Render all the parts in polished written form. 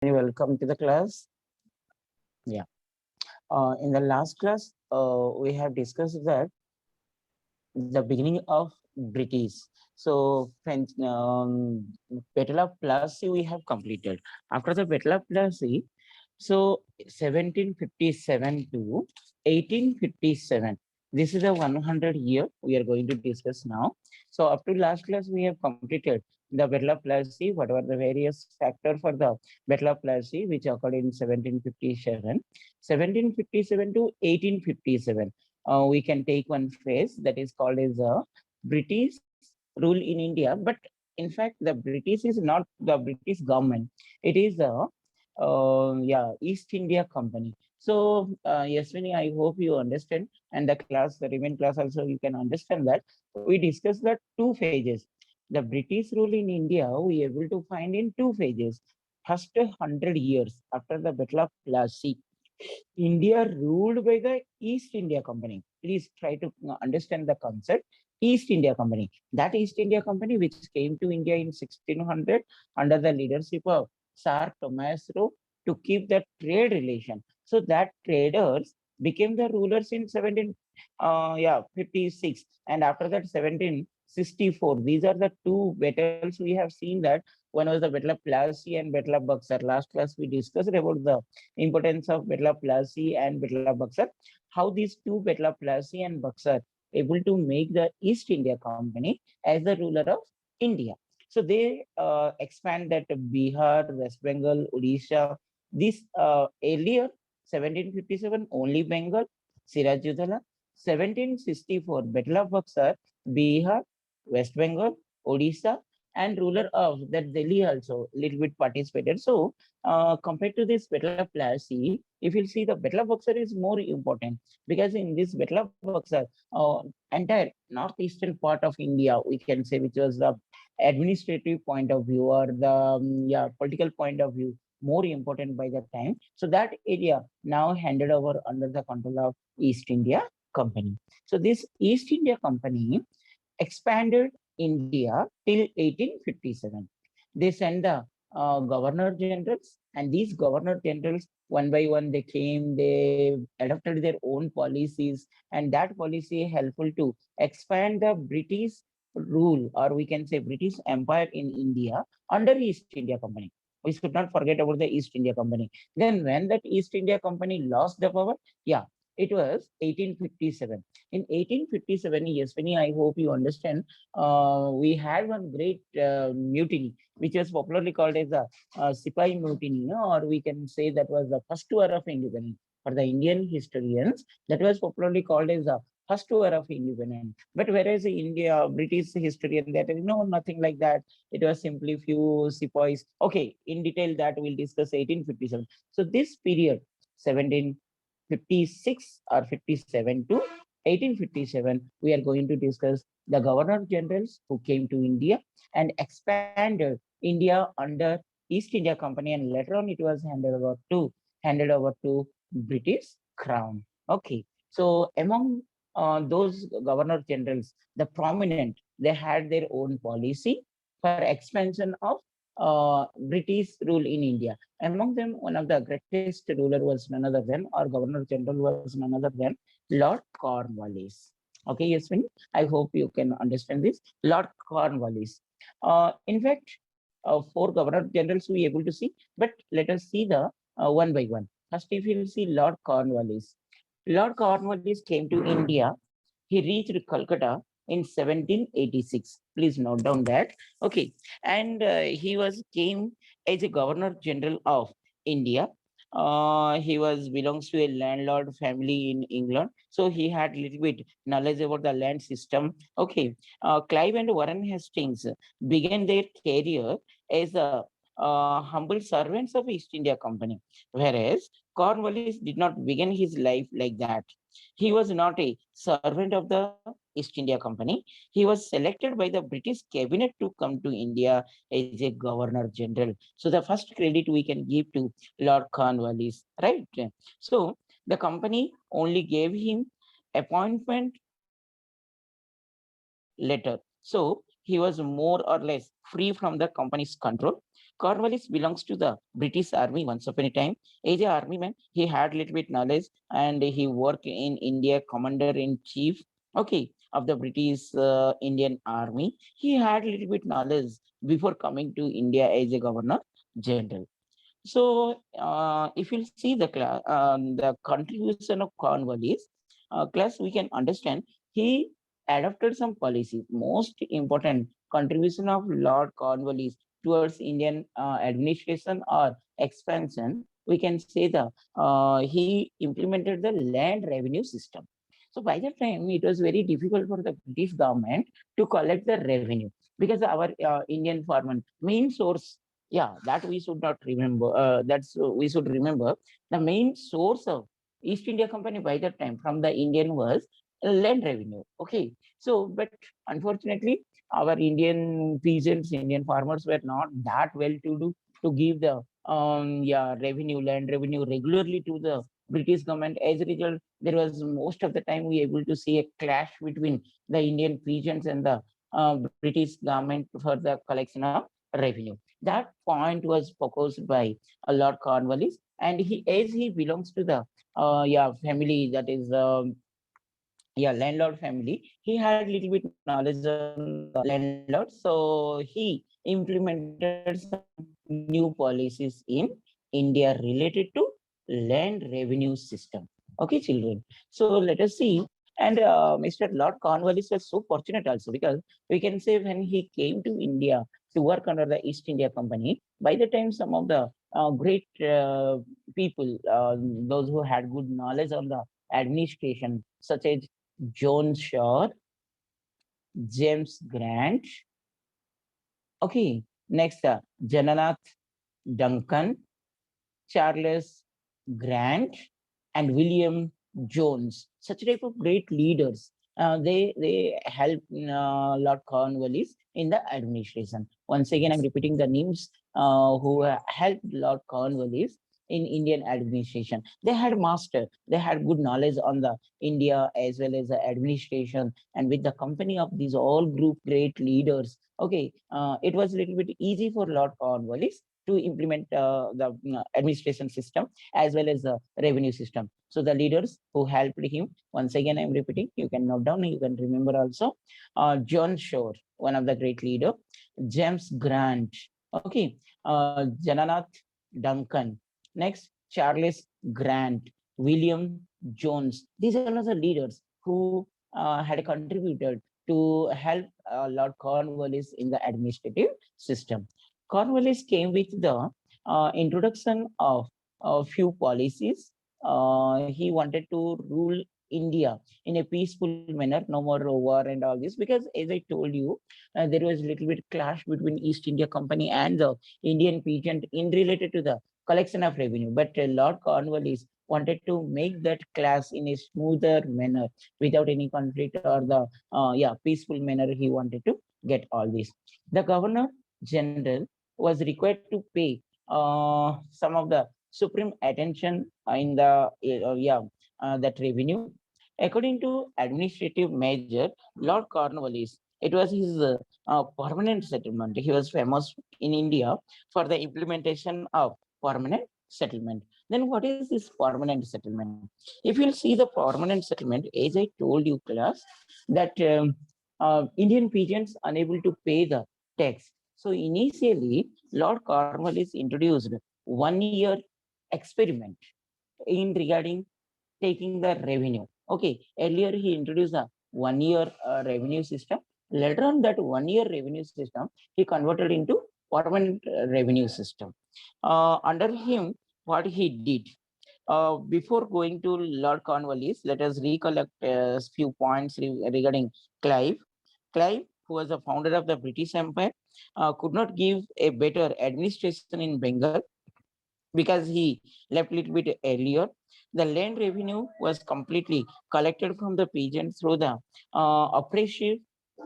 Welcome to the class. Yeah. In the last class, we have discussed that the beginning of British. So, French Battle of Plassey we have completed. After the Battle of Plassey, so 1757 to 1857. This is a 100 year we are going to discuss now. So up to last class we have completed the Battle of Plassey. What were the various factors for the Battle of Plassey which occurred in 1757? 1757 to 1857. We can take one phase that is called as a British rule in India. But in fact, the British is not the British government. It is a East India Company. So, Yaswini, I hope you understand, and the class, the remain class also, you can understand that we discussed that two phases. The British rule in India, we able to find in two phases. First 100 years after the Battle of Plassey, India ruled by the East India Company. Please try to understand the concept. East India Company. That East India Company which came to India in 1600 under the leadership of Sir Thomas Roe to keep the trade relation. So that traders became the rulers in 56 and after that 1764. These are the two battles we have seen that one was the Battle of Plassey and Battle of Buxar. Last class we discussed about the importance of Battle of Plassey and Battle of Buxar, how these two Battle of Plassey and Buxar able to make the East India Company as the ruler of India. So they expand that Bihar, West Bengal, Odisha. This earlier 1757 only Bengal, Sirajuddaulah. 1764 Battle of Buxar, Bihar, West Bengal, Odisha, and ruler of that Delhi also little bit participated. So compared to this Battle of Plassey, if you see the Battle of Buxar is more important because in this Battle of Buxar, entire northeastern part of India, we can say, which was the administrative point of view or the political point of view, more important by that time. So that area now handed over under the control of East India Company. So this East India Company expanded India till 1857. They sent the governor generals, and these governor generals, one by one, they came, they adopted their own policies, and that policy helpful to expand the British rule, or we can say British Empire in India under East India Company. We should not forget about the East India Company. Then when that East India Company lost the power, yeah, it was 1857. In 1857, yes, Vinny, I hope you understand, we had one great mutiny, which was popularly called as the Sipai Mutiny, or we can say that was the first war of independence. For the Indian historians, that was popularly called as the first war of independence. But whereas in India, British historian, that no, nothing like that. It was simply few sepoys. Okay, in detail that we'll discuss 1857. So this period, 1756 or 57 to 1857, we are going to discuss the governor generals who came to India and expanded India under East India Company, and later on it was handed over to British Crown. Okay, so among those governor generals, the prominent, they had their own policy for expansion of British rule in India. Among them, one of the greatest ruler was none other than, or governor general was none other than Lord Cornwallis. Okay, Yasmin, I hope you can understand this. Lord Cornwallis. In fact, four governor generals we able to see, but let us see the one by one. First, if you see Lord Cornwallis. Lord Cornwallis came to India. He reached Calcutta in 1786. Please note down that. Okay, and he was came as a Governor General of India. He was belongs to a landlord family in England, so he had little bit knowledge about the land system. Okay, Clive and Warren Hastings began their career as a humble servants of East India Company, whereas Cornwallis did not begin his life like that. He was not a servant of the East India Company. He was selected by the British cabinet to come to India as a governor general. So the first credit we can give to Lord Cornwallis, right? So the company only gave him appointment letter. So he was more or less free from the company's control. Cornwallis belongs to the British Army once upon a time. As a army man, he had little bit knowledge and he worked in India, commander in chief, okay, of the British Indian Army. He had little bit knowledge before coming to India as a governor general. So, if you see the contribution of Cornwallis, class, we can understand he adopted some policies. Most important contribution of Lord Cornwallis towards Indian administration or expansion, we can say he implemented the land revenue system. So by that time, it was very difficult for the British government to collect the revenue because our Indian farmer main source, yeah, that we should not remember, that's we should remember the main source of East India Company by that time from the Indian was land revenue. Okay, so but unfortunately our Indian peasants, Indian farmers were not that well to do to give the revenue, land revenue regularly to the British government. As a result, there was most of the time we able to see a clash between the Indian peasants and the British government for the collection of revenue. That point was focused by Lord Cornwallis, and he belongs to the family, that is landlord family. He had little bit knowledge on the landlord, so he implemented some new policies in India related to land revenue system. Okay, children. So let us see. And Mr. Lord Cornwallis was so fortunate also because we can say when he came to India to work under the East India Company, by the time some of the great people, those who had good knowledge on the administration, such as John Shaw, James Grant, okay, next Jananath Duncan, Charles Grant, and William Jones. Such type of great leaders. They help Lord Cornwallis in the administration. Once again, I'm repeating the names who helped Lord Cornwallis in Indian administration. They had master. They had good knowledge on the India as well as the administration. And with the company of these all group great leaders, okay, it was a little bit easy for Lord Cornwallis to implement the administration system as well as the revenue system. So the leaders who helped him, once again, I'm repeating, you can note down, you can remember also, John Shore, one of the great leader, James Grant, okay, Jananath Duncan, next, Charles Grant, William Jones. These are the leaders who had contributed to help Lord Cornwallis in the administrative system. Cornwallis came with the introduction of a few policies. He wanted to rule India in a peaceful manner, no more war and all this, because as I told you, there was a little bit clash between East India Company and the Indian peasant in related to the collection of revenue. But Lord Cornwallis wanted to make that clash in a smoother manner without any conflict or the peaceful manner. He wanted to get all this. The Governor General was required to pay some of the supreme attention in the that revenue. According to administrative measure, Lord Cornwallis, it was his permanent settlement. He was famous in India for the implementation of permanent settlement. Then what is this permanent settlement? If you'll see the permanent settlement, as I told you, class, that Indian peasants unable to pay the tax. So initially, Lord Cornwallis introduced 1 year experiment in regarding taking the revenue. Okay, earlier he introduced a 1 year revenue system. Later on, that 1 year revenue system he converted into permanent revenue system. Under him, what he did, before going to Lord Cornwallis, let us recollect a few points regarding Clive. Clive, who was the founder of the British Empire, could not give a better administration in Bengal because he left a little bit earlier. The land revenue was completely collected from the peasants through the oppressive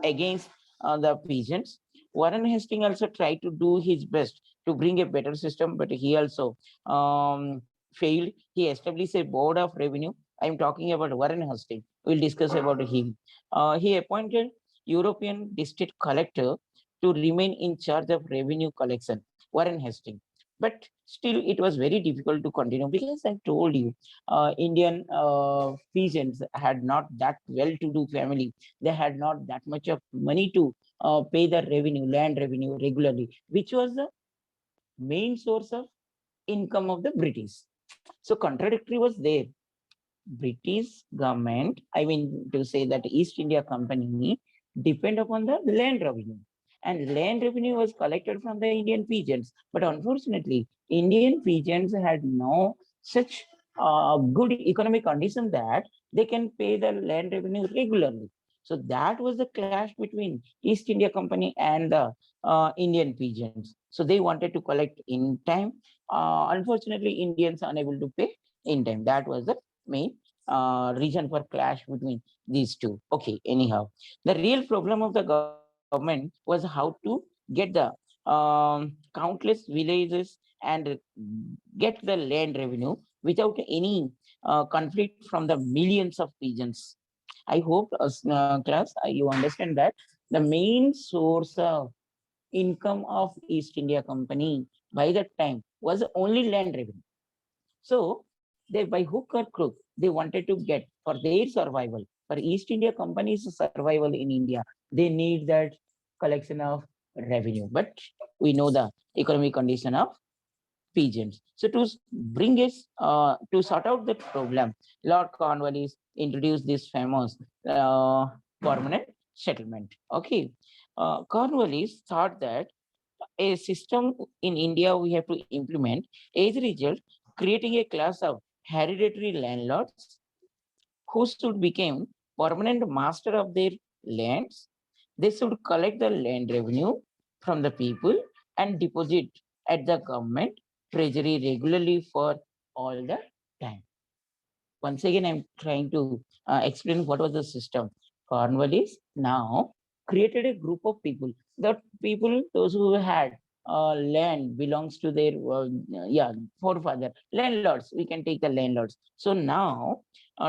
against the peasants. Warren Hastings also tried to do his best to bring a better system, but he also failed. He established a board of revenue. I'm talking about Warren Hastings. We'll discuss about him. He appointed European district collector to remain in charge of revenue collection. Warren Hastings. But still, it was very difficult to continue because I told you, Indian peasants had not that well-to-do family. They had not that much of money to pay the revenue, land revenue regularly, which was the main source of income of the British. So contradictory was there. British government, I mean to say that East India Company depend upon the land revenue. And land revenue was collected from the Indian peasants. But unfortunately, Indian peasants had no such good economic condition that they can pay the land revenue regularly. So that was the clash between East India Company and the Indian peasants. So they wanted to collect in time. Unfortunately, Indians unable to pay in time. That was the main reason for clash between these two. Okay, anyhow, the real problem of the government was how to get the countless villages and get the land revenue without any conflict from the millions of pigeons. I hope, class, you understand that the main source of income of East India Company by that time was only land revenue. So they, by hook or crook, they wanted to get for their survival, for East India Company's survival in India, they need that collection of revenue. But we know the economic condition of pigeons. So to bring us to sort out the problem, Lord Cornwallis introduced this famous permanent settlement. Okay, Cornwallis thought that a system in India we have to implement as a result, creating a class of hereditary landlords who should become permanent master of their lands. They should collect the land revenue from the people and deposit at the government treasury regularly for all the time. Once again, I'm trying to explain what was the system. Cornwallis now created a group of people. The people, those who had land belongs to their yeah, forefather landlords. We can take the landlords. So now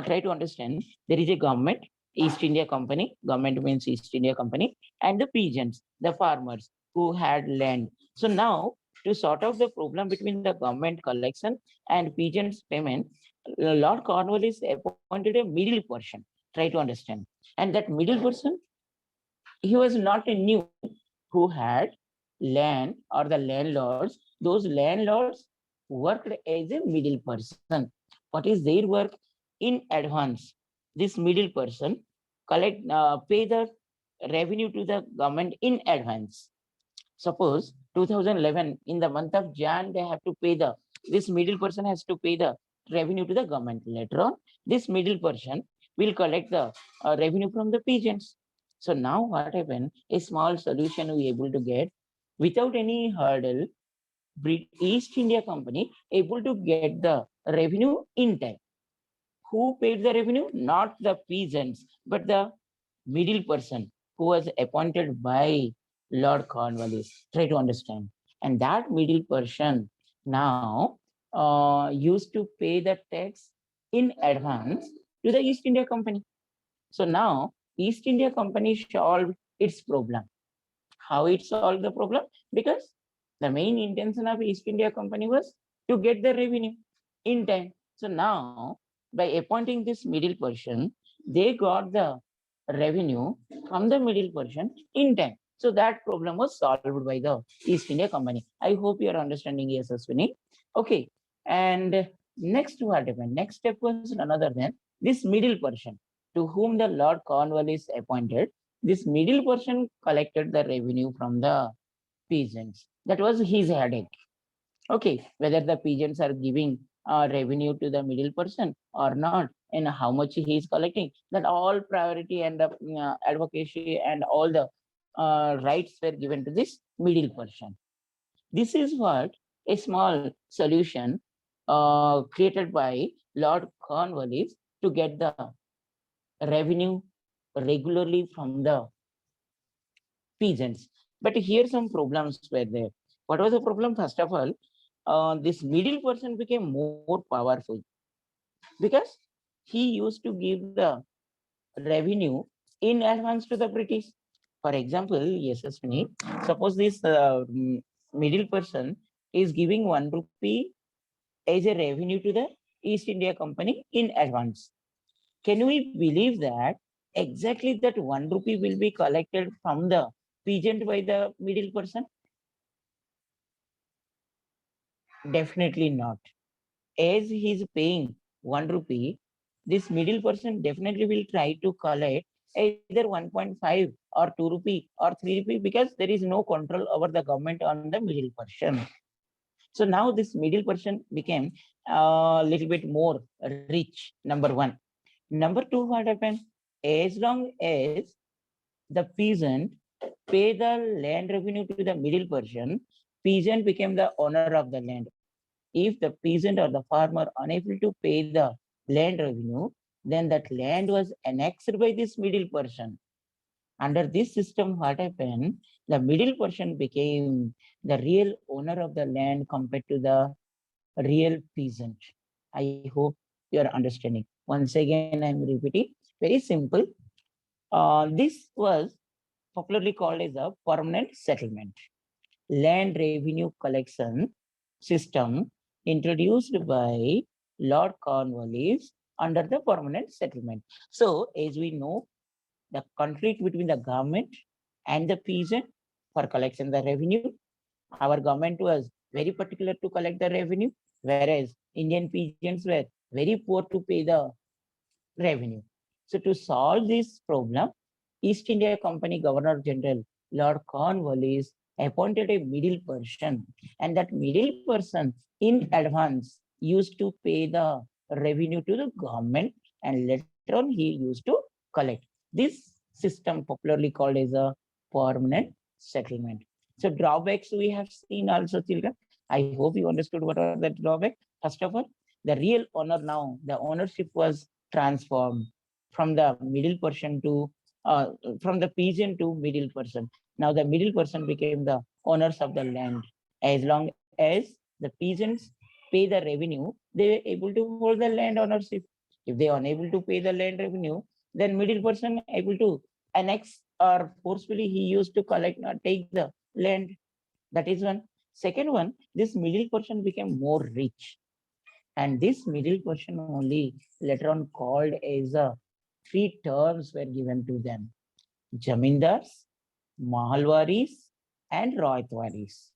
try to understand. There is a government, East India Company. Government means East India Company, and the peasants, the farmers who had land. So now to sort out the problem between the government collection and peasants payment, Lord Cornwallis appointed a middle person. Try to understand. And that middle person, he was not a new who had land or the landlords. Those landlords worked as a middle person. What is their work? In advance, this middle person pay the revenue to the government in advance. Suppose 2011 in the month of Jan, they have to pay the, this middle person has to pay the revenue to the government. Later on, this middle person will collect the revenue from the peasants. So now what happened? A small solution we able to get without any hurdle. East India Company able to get the revenue in time. Who paid the revenue? Not the peasants, but the middle person who was appointed by Lord Cornwallis. Try to understand. And that middle person now used to pay the tax in advance to the East India Company. So now East India Company solved its problem. How it solved the problem? Because the main intention of East India Company was to get the revenue in time. So now, by appointing this middle person, they got the revenue from the middle person in time. So that problem was solved by the East India Company. I hope you are understanding, yes, Aswini. Okay. And next what happened? Next step was another than this middle person to whom the Lord Cornwallis appointed. This middle person collected the revenue from the peasants. That was his headache. Okay, whether the peasants are giving revenue to the middle person or not, and how much he is collecting, that all priority and advocacy and all the rights were given to this middle person. This is what a small solution created by Lord Cornwallis to get the revenue regularly from the peasants. But here some problems were there. What was the problem? First of all, this middle person became more powerful because he used to give the revenue in advance to the British. For example, yes, Ashwini, suppose this middle person is giving 1 rupee as a revenue to the East India Company in advance. Can we believe that exactly that 1 rupee will be collected from the peasant by the middle person? Definitely not. As he is paying 1 rupee, this middle person definitely will try to collect either 1.5 or 2 rupee or 3 rupee, because there is no control over the government on the middle person. So now this middle person became a little bit more rich, number one. Number two, what happened? As long as the peasant pay the land revenue to the middle person, peasant became the owner of the land. If the peasant or the farmer unable to pay the land revenue, then that land was annexed by this middle person. Under this system, what happened? The middle person became the real owner of the land compared to the real peasant. I hope you are understanding. Once again, I'm repeating. Very simple. This was popularly called as a permanent settlement. Land revenue collection system introduced by Lord Cornwallis under the permanent settlement. So, as we know, the conflict between the government and the peasant for collection the revenue. Our government was very particular to collect the revenue, whereas Indian peasants were very poor to pay the revenue. So to solve this problem, East India Company Governor General Lord Cornwallis appointed a middle person, and that middle person in advance used to pay the revenue to the government, and later on he used to collect. This system popularly called as a permanent settlement. So drawbacks we have seen also, children. I hope you understood what are the drawbacks. First of all, the real owner now, the ownership was transformed from the middle person to from the peasant to middle person. Now the middle person became the owners of the land. As long as the peasants pay the revenue, they were able to hold the land ownership. If they are unable to pay the land revenue, then middle person able to annex or forcefully he used to collect or take the land. That is one. Second one, this middle person became more rich, and this middle person only later on called as a three terms were given to them: Jamindars, Mahalwaris, and Royatwaris.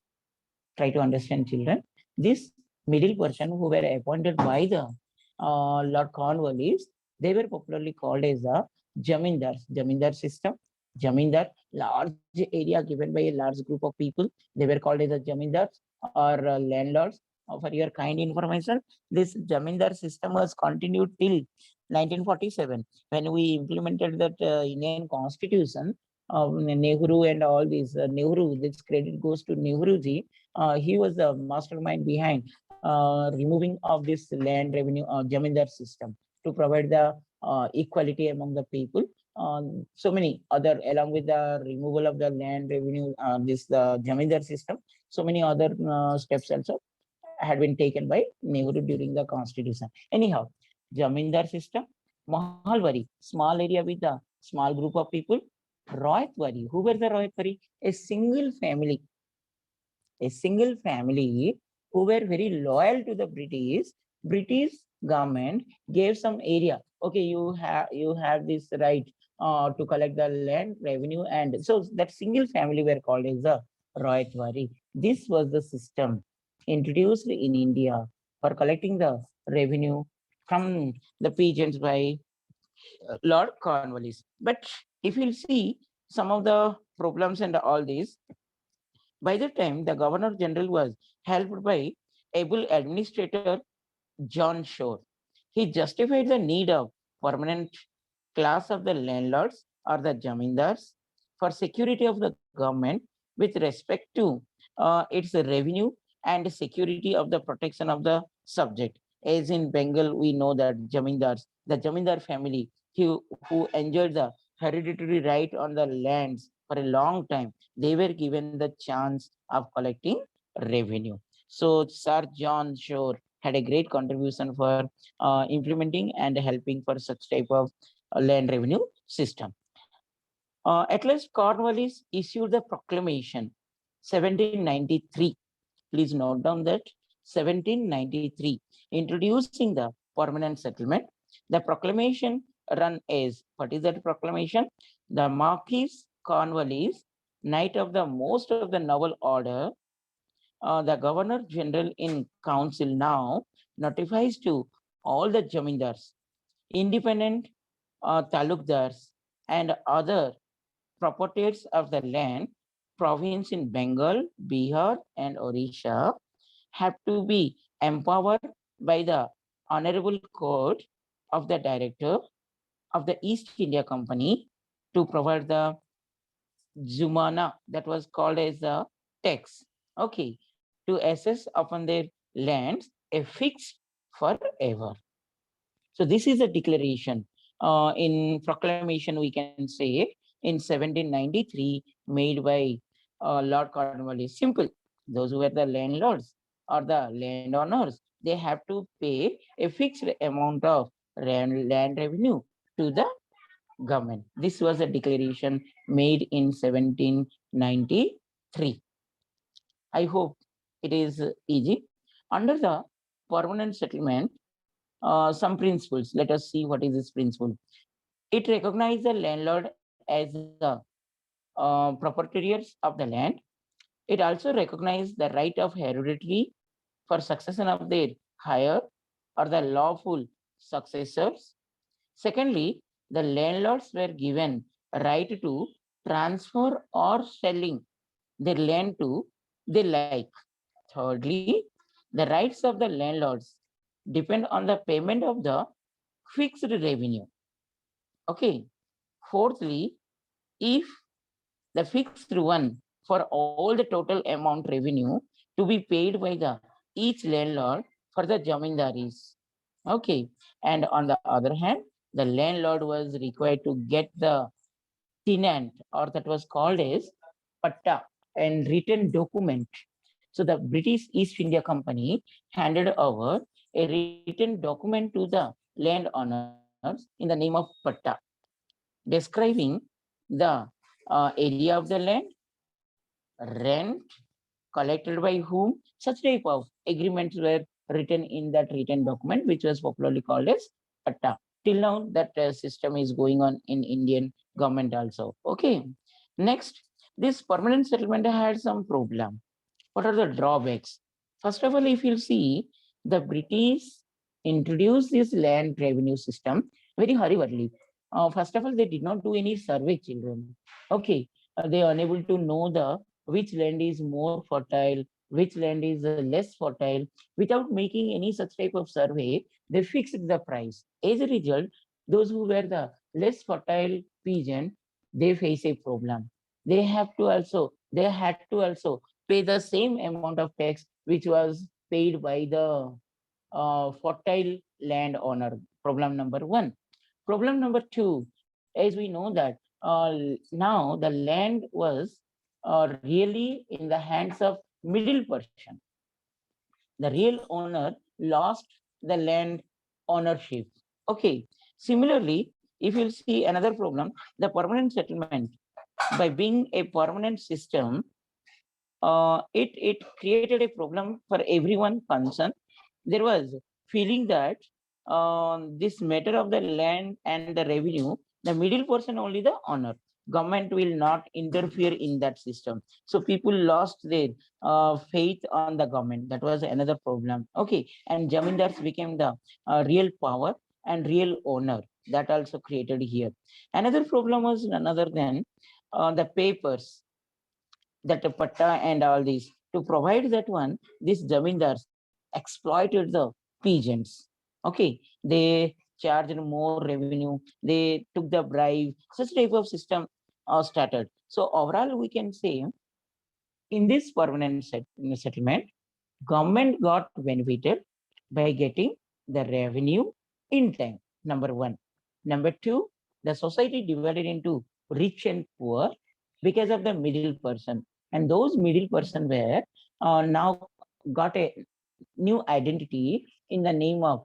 Try to understand, children. This middle person who were appointed by the Lord Cornwallis, they were popularly called as the Jamindars. Jamindar system. Jamindar, large area given by a large group of people. They were called as the Jamindars or landlords. For your kind information, this Jamindar system was continued till 1947 when we implemented that Indian Constitution. Nehru and all these Nehru, this credit goes to Nehru ji. He was the mastermind behind removing of this land revenue Jamindar system to provide the equality among the people. So many other, along with the removal of the land revenue, this the Jamindar system, so many other steps also had been taken by Nehru during the constitution. Anyhow, Jamindar system, Mahalwari, small area with a small group of people. Royatwari, who were the Royatwari? A single family who were very loyal to the British government gave some area. Okay, you have this right to collect the land revenue, and so that single family were called as the Royatwari. This was the system introduced in India for collecting the revenue from the peasants by Lord Cornwallis. But if you'll see some of the problems and all these, by the time the Governor General was helped by able administrator John Shore, he justified the need of permanent class of the landlords or the jamindars for security of the government with respect to its revenue and security of the protection of the subject. As in Bengal, we know that jamindars, the jamindar family who enjoyed the hereditary right on the lands for a long time, they were given the chance of collecting revenue. So Sir John Shore had a great contribution for implementing and helping for such type of land revenue system. At last, Cornwallis issued the proclamation 1793. Please note down that 1793, introducing the permanent settlement. The proclamation run as, what is that proclamation? The Marquis Cornwallis, Knight of the Most of the Noble Order, the Governor General in Council now notifies to all the Jamindars, independent talukdars, and other proprietors of the land, province in Bengal, Bihar, and Odisha have to be empowered by the Honorable Court of the Director of the East India Company to provide the Zumana, that was called as the tax, okay, to assess upon their lands a fixed forever. So this is a declaration in proclamation, we can say, in 1793 made by Lord Cornwallis. Simple. Those who were the landlords or the landowners, they have to pay a fixed amount of land revenue to the government. This was a declaration made in 1793. I hope it is easy. Under the permanent settlement, some principles. Let us see what is this principle. It recognizes the landlord as the proprietors of the land. It also recognizes the right of heredity for succession of their higher or the lawful successors. Secondly, the landlords were given a right to transfer or selling their land to they like. Thirdly, the rights of the landlords depend on the payment of the fixed revenue. Okay. Fourthly, if the fixed one for all the total amount revenue to be paid by the each landlord for the jamindaris. Okay. And on the other hand, the landlord was required to get the tenant, or that was called as patta, and written document. So the British East India Company handed over a written document to the landowners in the name of patta, describing the area of the land, rent, collected by whom. Such type of agreements were written in that written document, which was popularly called as patta. Till now, that system is going on in Indian government also. Okay. Next, this permanent settlement had some problem. What are the drawbacks? First of all, if you see, the British introduced this land revenue system very hurriedly. First of all, they did not do any survey, children. Okay, they are unable to know the which land is more fertile, which land is less fertile. Without making any such type of survey, they fixed the price. As a result, those who were the less fertile peasant, they face a problem. They had to also pay the same amount of tax which was paid by the fertile landowner. Problem number one. Problem number two, as we know that now the land was really in the hands of middle person. The real owner lost the land ownership. Okay. Similarly, if you'll see another problem, the permanent settlement, by being a permanent system, it created a problem for everyone concerned. There was feeling that this matter of the land and the revenue, the middle person only the owner. Government will not interfere in that system. So people lost their faith on the government. That was another problem. Okay, and jamindars became the real power and real owner. That also created here. Another problem was none other than the papers, that patta and all these. To provide that one, these zamindars exploited the peasants. Okay, they charged more revenue, they took the bribe, such type of system started. So overall, we can say in this permanent settlement, government got benefited by getting the revenue in time. Number one. Number two, the society divided into rich and poor because of the middle person. And those middle person were now got a new identity in the name of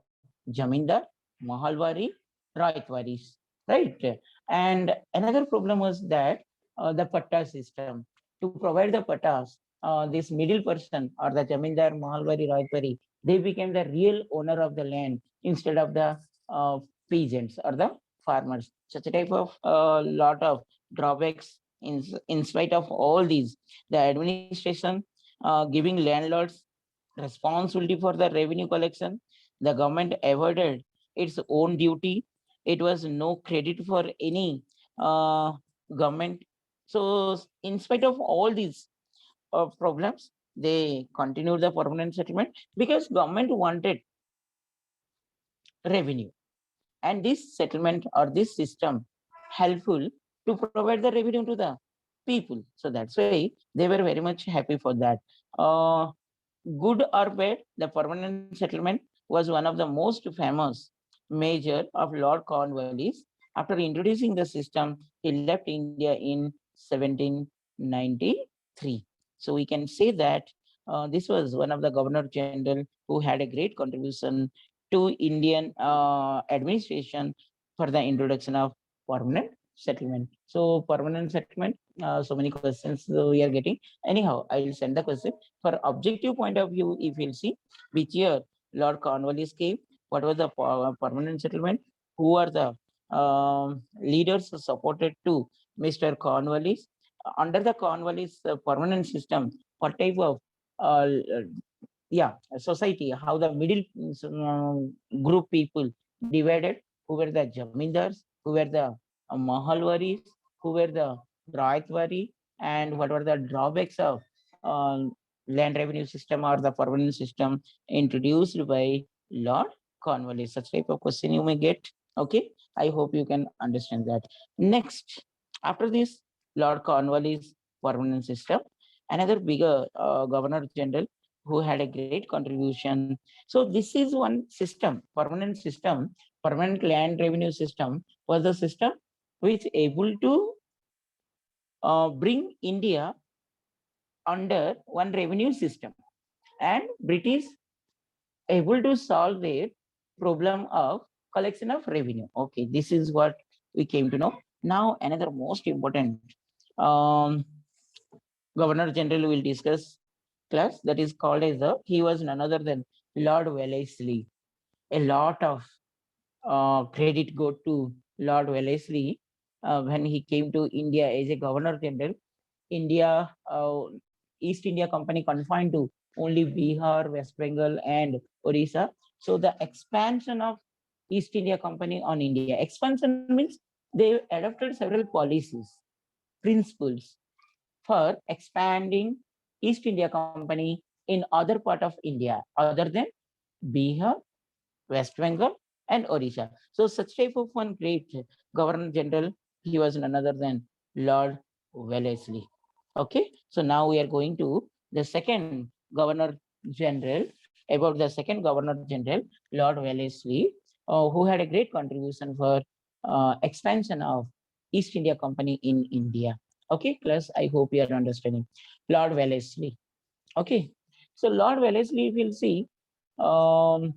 Jamindar, Mahalwari, Raitwaris, right? And another problem was that the patta system. To provide the pattas, this middle person or the Jamindar, Mahalwari, Raitwari, they became the real owner of the land instead of the peasants or the farmers. Such a type of lot of drawbacks in spite of all these, the administration giving landlords responsibility for the revenue collection, the government avoided its own duty. It was no credit for any government. So in spite of all these problems, they continued the permanent settlement because government wanted revenue, and this settlement or this system helpful to provide the revenue to the people. So that's why they were very much happy for that. uh, Good or bad, the permanent settlement was one of the most famous measure of Lord Cornwallis. After introducing the system, he left India in 1793. So we can say that this was one of the Governor General who had a great contribution to Indian administration for the introduction of permanent settlement. So permanent settlement, so many questions we are getting. Anyhow, I will send the question. For objective point of view, if you'll see which year Lord Cornwallis came, what was the permanent settlement, who are the leaders who supported to Mr. Cornwallis. Under the Cornwallis permanent system, what type of uh, society, how the middle group people divided, who were the Jamindars, who were the Mahalwaris, who were the Raitwari, and what were the drawbacks of uh, land revenue system or the permanent system introduced by Lord Cornwallis. Such type of question you may get. Okay, I hope you can understand that. Next, after this, Lord Cornwallis permanent system, another bigger Governor General who had a great contribution. So this is one system, permanent land revenue system was the system which able to bring India under one revenue system, and British able to solve their problem of collection of revenue. Okay, this is what we came to know. Now another most important um, Governor General will discuss class, that is called as he was none other than Lord Wellesley. A lot of credit go to Lord Wellesley when he came to India as a Governor General. India, East India Company confined to only Bihar, West Bengal, and Orissa. So the expansion of East India Company on India. Expansion means they adopted several policies, principles for expanding East India Company in other part of India other than Bihar, West Bengal, and Odisha. So such type of one great Governor General, he was none other than Lord Wellesley. Okay, so now we are going to the second Governor General. About the second Governor General, Lord Wellesley, who had a great contribution for expansion of East India Company in India. Okay, class, I hope you are understanding. Lord Wellesley. Okay, so Lord Wellesley will see. To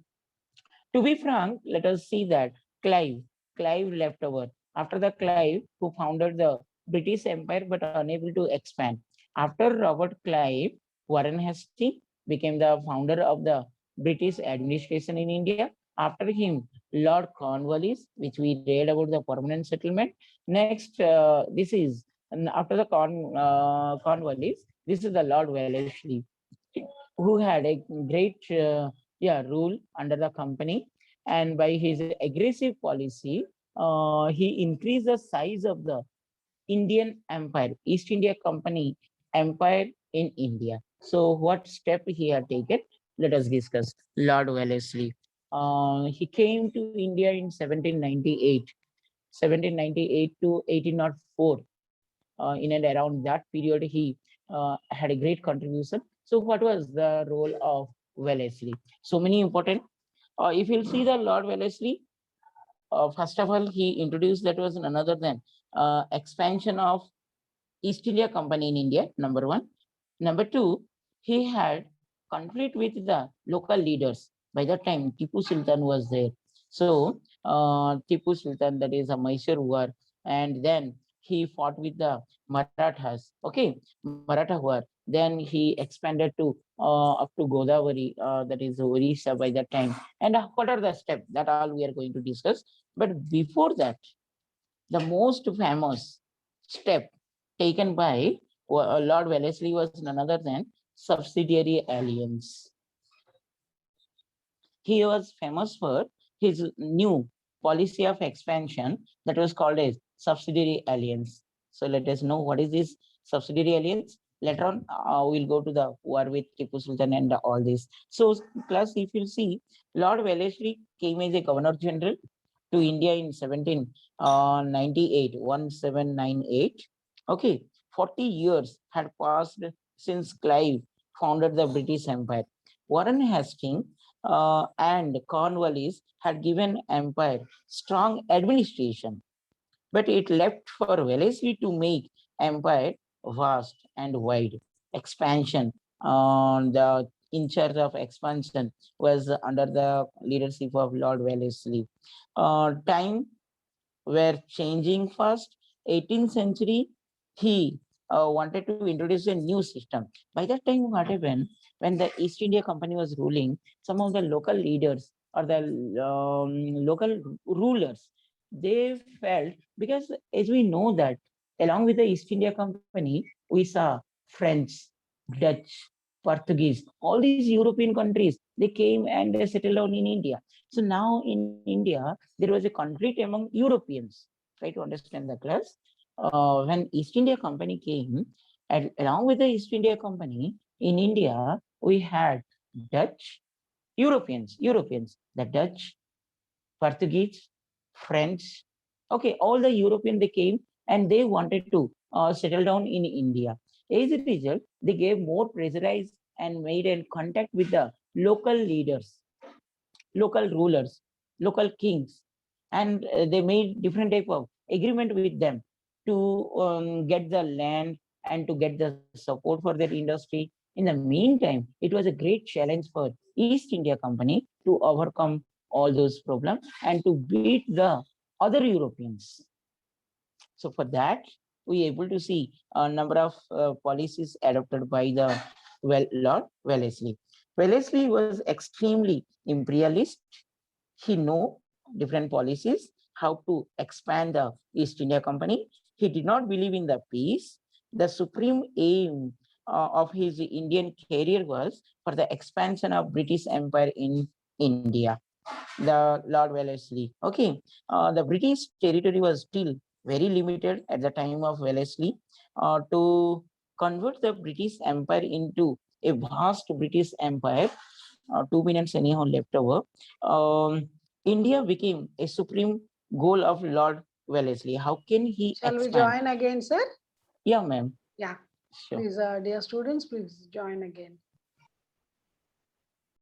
be frank, let us see that Clive left over. After the Clive, who founded the British Empire but unable to expand. After Robert Clive, Warren Hastings became the founder of the British administration in India. After him, Lord Cornwallis, which we read about the permanent settlement. Next, this is and after the Cornwallis, this is the Lord Wellesley, who had a great rule under the company, and by his aggressive policy, he increased the size of the Indian Empire, East India Company Empire in India. So what step he had taken? Let us discuss. Lord Wellesley. He came to India in 1798 to 1804. In and around that period, he had a great contribution. So what was the role of Wellesley? So many important. If you'll see the Lord Wellesley, first of all, he introduced that was none other than expansion of East India Company in India, number one. Number two, he had conflict with the local leaders. By that time, Tipu Sultan was there. So Tipu Sultan, that is a Mysore war, and then he fought with the Marathas. Okay, Maratha war. Then he expanded to up to Godavari, that is Orissa by that time. And what are the steps? That all we are going to discuss. But before that, the most famous step taken by Lord Wellesley was none other than subsidiary alliance. He was famous for his new policy of expansion that was called as subsidiary alliance. So let us know what is this subsidiary alliance. Later on, we'll go to the war with Tipu Sultan and all this. So, plus, if you see, Lord Wellesley came as a Governor General to India in 1798, 1798. Okay, 40 years had passed since Clive founded the British Empire. Warren Hastings and Cornwallis had given empire strong administration, but it left for Wellesley to make empire vast and wide. Expansion on the in charge of expansion was under the leadership of Lord Wellesley. Time were changing fast. 18th century, he wanted to introduce a new system. By that time, what happened? When the East India Company was ruling, some of the local leaders or the local rulers, they felt, because as we know that along with the East India Company, we saw French, Dutch, Portuguese, all these European countries, they came and they settled down in India. So now in India, there was a conflict among Europeans. Try to understand the class. When East India Company came, and along with the East India Company, in India, we had Dutch, Europeans, the Dutch, Portuguese, French. Okay, all the European they came and they wanted to settle down in India. As a result, they gave more pressurized and made a contact with the local leaders, local rulers, local kings, and they made different type of agreement with them to get the land and to get the support for their industry. In the meantime, it was a great challenge for East India Company to overcome all those problems and to beat the other Europeans. So for that, we able to see a number of policies adopted by the Lord Wellesley. Wellesley was extremely imperialist. He know different policies, how to expand the East India Company. He did not believe in the peace. The supreme aim of his Indian career was for the expansion of British Empire in India. The Lord Wellesley. Okay, the British territory was still very limited at the time of Wellesley. To convert the British Empire into a vast British Empire, 2 minutes anyhow left over. India became a supreme goal of Lord Wellesley. How can he Shall expand? we join again, sir? Yeah, ma'am. Yeah. Sure. Please, dear students, please join again.